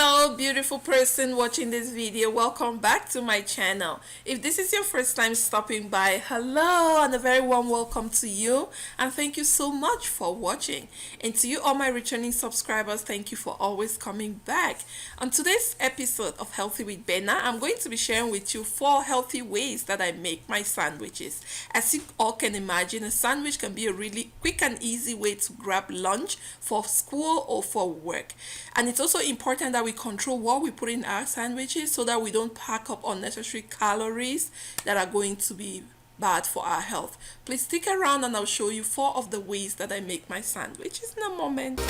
Hello beautiful person watching this video, welcome back to my channel. If this is your first time stopping by, hello and a very warm welcome to you, and thank you so much for watching. And to you all my returning subscribers, thank you for always coming back. On today's episode of Healthy with Benna, I'm going to be sharing with you 4 healthy ways that I make my sandwiches. As you all can imagine, a sandwich can be a really quick and easy way to grab lunch for school or for work. And it's also important that we control what we put in our sandwiches so that we don't pack up unnecessary calories that are going to be bad for our health. Please stick around and I'll show you 4 of the ways that I make my sandwiches in a moment.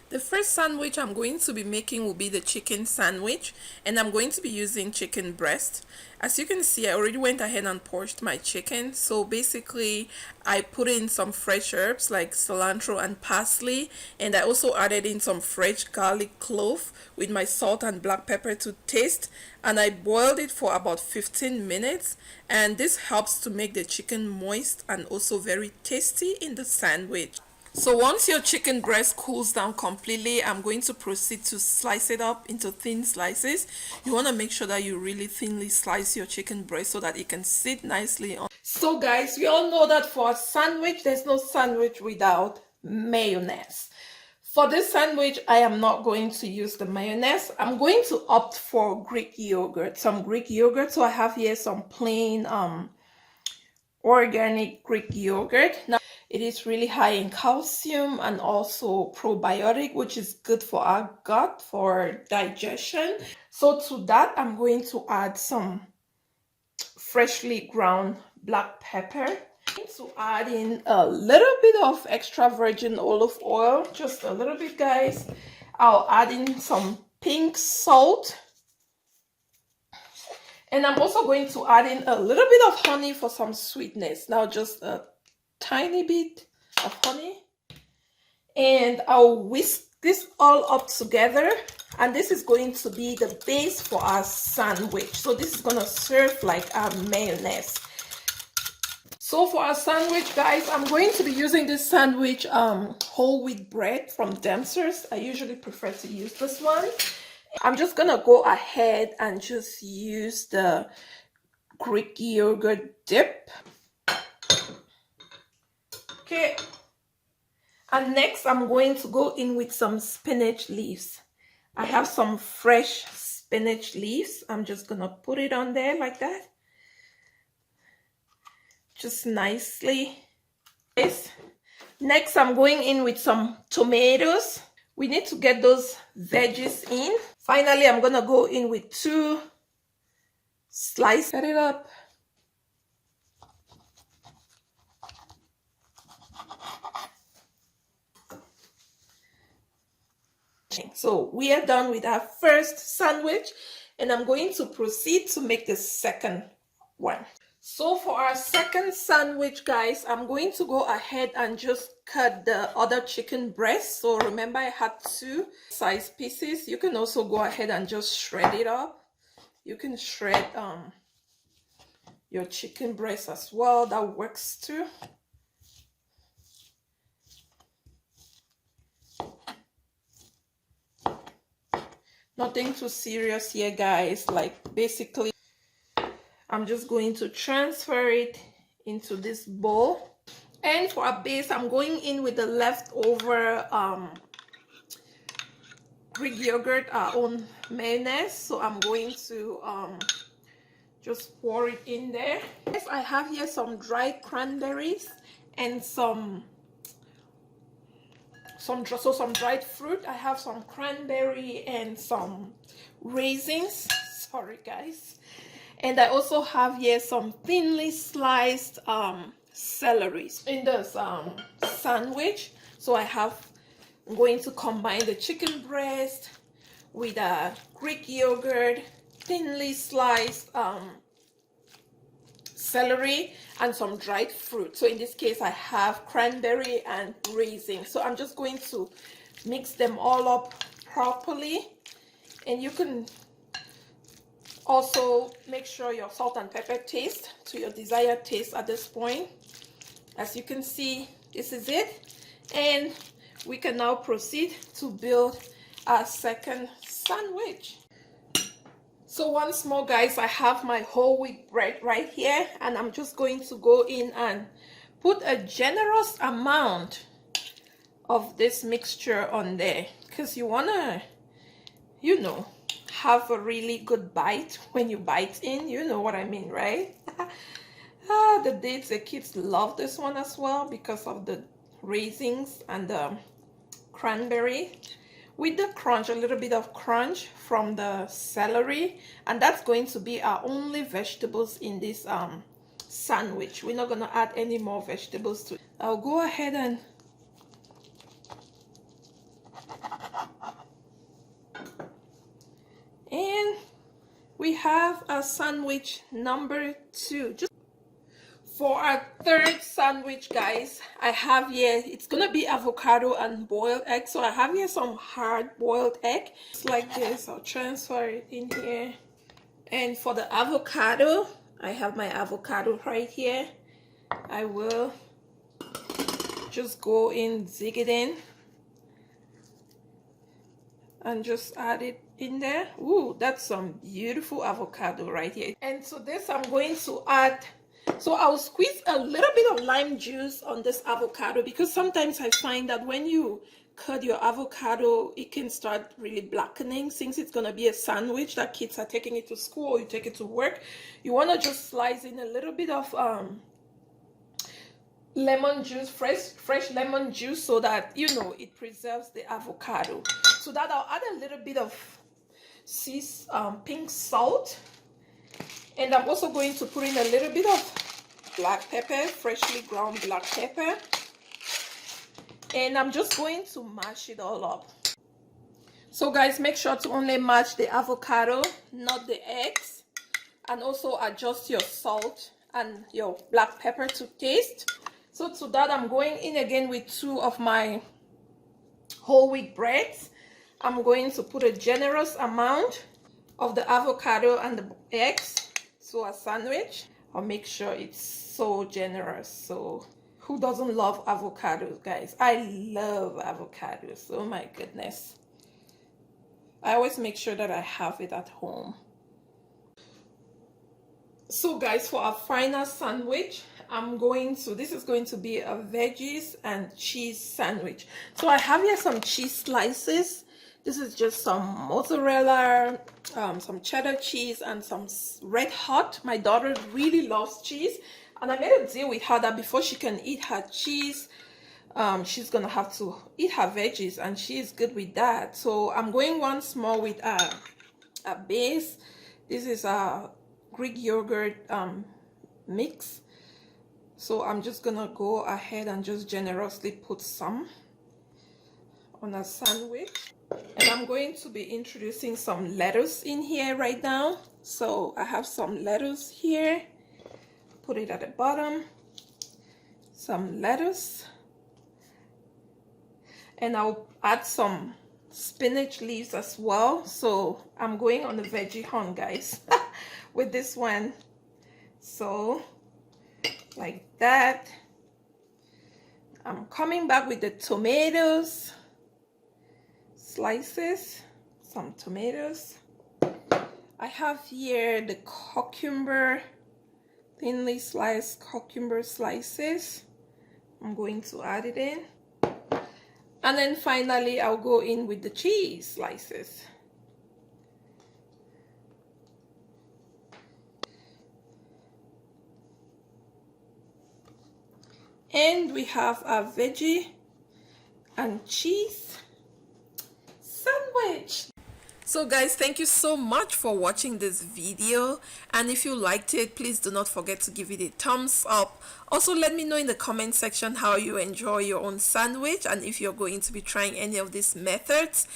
The first sandwich I'm going to be making will be the chicken sandwich, and I'm going to be using chicken breast. As you can see, I already went ahead and poached my chicken. So basically I put in some fresh herbs like cilantro and parsley, and I also added in some fresh garlic clove with my salt and black pepper to taste, and I boiled it for about 15 minutes, and this helps to make the chicken moist and also very tasty in the sandwich. So once your chicken breast cools down completely, I'm going to proceed to slice it up into thin slices. You want to make sure that you really thinly slice your chicken breast so that it can sit nicely on. So guys, we all know that for a sandwich, there's no sandwich without mayonnaise. For this sandwich, I am not going to use the mayonnaise. I'm going to opt for Greek yogurt, some Greek yogurt. So I have here some plain organic Greek yogurt. Now, it is really high in calcium and also probiotic, which is good for our gut, for digestion. So to that, I'm going to add some freshly ground black pepper. I'm going to add in a little bit of extra virgin olive oil, just a little bit, guys. I'll add in some pink salt. And I'm also going to add in a little bit of honey for some sweetness. Now just a tiny bit of honey, and I'll whisk this all up together, and this is going to be the base for our sandwich. So this is going to serve like our mayonnaise. So for our sandwich, guys, I'm going to be using this sandwich whole wheat bread from Dempster's. I usually prefer to use this one. I'm just gonna go ahead and just use the Greek yogurt dip. Okay, and next I'm going to go in with some spinach leaves. I have some fresh spinach leaves. I'm just gonna put it on there like that, just nicely. Next I'm going in with some tomatoes. We need to get those veggies in. Finally, I'm gonna go in with 2 slices. Cut it up. So we are done with our first sandwich, and I'm going to proceed to make the second one. So for our second sandwich, guys, I'm going to go ahead and just cut the other chicken breast. So remember, I had 2 size pieces. You can also go ahead and just shred it up. You can shred your chicken breast as well. That works too. Nothing too serious here, guys. Like basically, I'm just going to transfer it into this bowl. And for a base, I'm going in with the leftover Greek yogurt, our own mayonnaise. So I'm going to just pour it in there. Yes, I have here some dried cranberries and some dried fruit. I have some cranberry and some raisins. Sorry, guys. And I also have here some thinly sliced celery in this sandwich. So I'm going to combine the chicken breast with a Greek yogurt, thinly sliced celery, and some dried fruit. So in this case, I have cranberry and raisin. So I'm just going to mix them all up properly. And you can also make sure your salt and pepper taste to your desired taste at this point. As you can see, this is it. And we can now proceed to build our second sandwich. So once more, guys, I have my whole wheat bread right here, and I'm just going to go in and put a generous amount of this mixture on there, because you want to, you know, have a really good bite when you bite in. You know what I mean, right? The dates, the kids love this one as well because of the raisins and the cranberry with the crunch, a little bit of crunch from the celery. And that's going to be our only vegetables in this sandwich. We're not going to add any more vegetables to it. I'll go ahead and we have a sandwich number 2. Just for our third sandwich, guys, I have here, it's gonna be avocado and boiled egg. So I have here some hard boiled egg. It's like this. I'll transfer it in here. And for the avocado, I have my avocado right here. I will just go in, zig it in, and just add it in there. Ooh, that's some beautiful avocado right here. And so this I'm going to add, so I'll squeeze a little bit of lime juice on this avocado, because sometimes I find that when you cut your avocado, it can start really blackening. Since it's going to be a sandwich that kids are taking it to school or you take it to work, you want to just slice in a little bit of lemon juice, fresh lemon juice, so that, you know, it preserves the avocado. So that I'll add a little bit of pink salt, and I'm also going to put in a little bit of black pepper, freshly ground black pepper, and I'm just going to mash it all up. So guys, make sure to only mash the avocado, not the eggs, and also adjust your salt and your black pepper to taste. So to that, I'm going in again with 2 of my whole wheat breads. I'm going to put a generous amount of the avocado and the eggs to a sandwich. I'll make sure it's so generous. So who doesn't love avocados, guys? I love avocados. Oh my goodness. I always make sure that I have it at home. So guys, for our final sandwich, this is going to be a veggies and cheese sandwich. So I have here some cheese slices. This is just some mozzarella, some cheddar cheese, and some Red Hot. My daughter really loves cheese, and I made a deal with her that before she can eat her cheese, she's gonna have to eat her veggies, and she is good with that. So I'm going once more with a base. This is a Greek yogurt mix. So I'm just gonna go ahead and just generously put some on a sandwich. And I'm going to be introducing some lettuce in here right now. So I have some lettuce here. Put it at the bottom. Some lettuce. And I'll add some spinach leaves as well. So I'm going on the veggie hunt, guys, with this one. So like that. I'm coming back with the tomatoes. Slices, some tomatoes. I have here the cucumber, thinly sliced cucumber slices. I'm going to add it in. And then finally, I'll go in with the cheese slices. And we have our veggie and cheese sandwich. So guys, thank you so much for watching this video, and if you liked it, please do not forget to give it a thumbs up. Also, let me know in the comment section how you enjoy your own sandwich and if you're going to be trying any of these methods.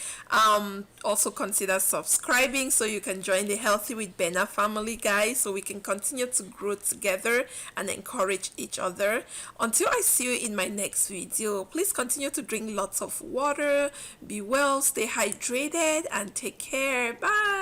Also consider subscribing so you can join the Healthy with Benna family, guys, so we can continue to grow together and encourage each other. Until I see you in my next video, please continue to drink lots of water, be well, stay hydrated, and take care. Bye.